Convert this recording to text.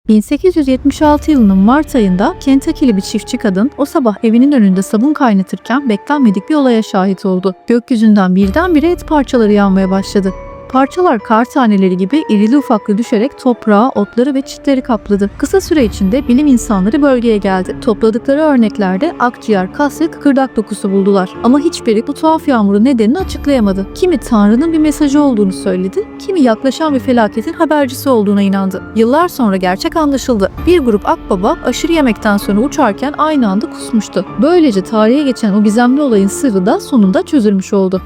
1876 yılının Mart ayında Kentucky'li bir çiftçi kadın o sabah evinin önünde sabun kaynatırken beklenmedik bir olaya şahit oldu. Gökyüzünden birdenbire et parçaları yağmaya başladı. Parçalar kar taneleri gibi irili ufaklı düşerek toprağı, otları ve çitleri kapladı. Kısa süre içinde bilim insanları bölgeye geldi. Topladıkları örneklerde akciğer, kas ve kıkırdak dokusu buldular. Ama hiçbiri bu tuhaf yağmurun nedenini açıklayamadı. Kimi Tanrı'nın bir mesajı olduğunu söyledi, kimi yaklaşan bir felaketin habercisi olduğuna inandı. Yıllar sonra gerçek anlaşıldı. Bir grup akbaba aşırı yemekten sonra uçarken aynı anda kusmuştu. Böylece tarihe geçen o gizemli olayın sırrı da sonunda çözülmüş oldu.